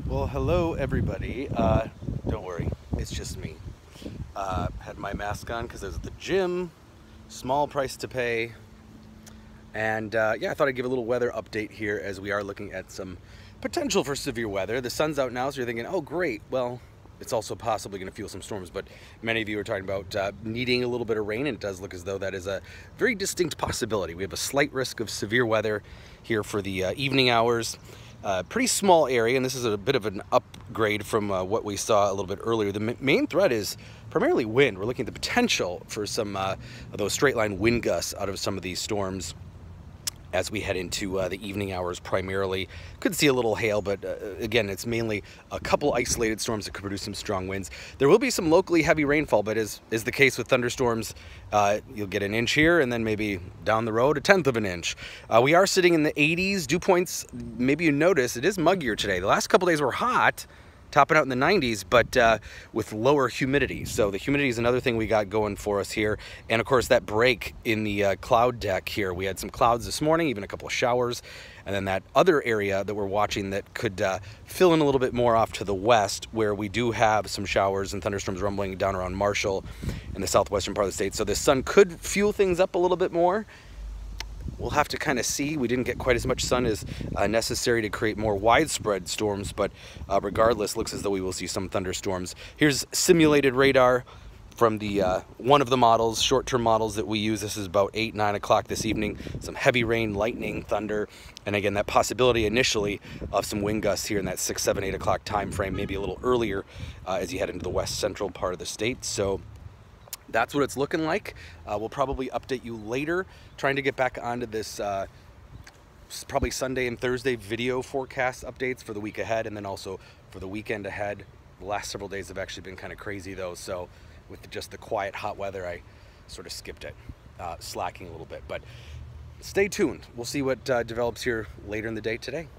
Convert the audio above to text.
Well, hello everybody. Don't worry, it's just me. Had my mask on because I was at the gym, small price to pay. And yeah, I thought I'd give a little weather update here as we are looking at some potential for severe weather. The sun's out now, so you're thinking, oh great, well, it's also possibly going to fuel some storms, but many of you are talking about needing a little bit of rain, and it does look as though that is a very distinct possibility. We have a slight risk of severe weather here for the evening hours. Pretty small area, and this is a bit of an upgrade from what we saw a little bit earlier. The main threat is primarily wind. We're looking at the potential for some of those straight line wind gusts out of some of these storms as we head into the evening hours primarily. Could see a little hail, but again, it's mainly a couple isolated storms that could produce some strong winds. There will be some locally heavy rainfall, but as is the case with thunderstorms, you'll get an inch here and then maybe down the road, 1/10 of an inch. We are sitting in the 80s. Dew points, maybe you notice, it is muggier today. The last couple days were hot, topping out in the 90s, but with lower humidity. So the humidity is another thing we got going for us here. And of course, that break in the cloud deck here. We had some clouds this morning, even a couple of showers. And then that other area that we're watching that could fill in a little bit more off to the west, where we do have some showers and thunderstorms rumbling down around Marshall in the southwestern part of the state. So the sun could fuel things up a little bit more. We'll have to kind of see. We didn't get quite as much sun as necessary to create more widespread storms, but regardless, looks as though we will see some thunderstorms. Here's simulated radar from the one of the models, short-term models that we use. This is about 8, 9 o'clock this evening. Some heavy rain, lightning, thunder, and again, that possibility initially of some wind gusts here in that 6, 7, 8 o'clock time frame, maybe a little earlier as you head into the west central part of the state. So that's what it's looking like. We'll probably update you later, trying to get back onto this probably Sunday and Thursday video forecast updates for the week ahead, and then also for the weekend ahead. The last several days have actually been kind of crazy though, so with just the quiet hot weather, I sort of skipped it, slacking a little bit. But stay tuned. We'll see what develops here later in the day today.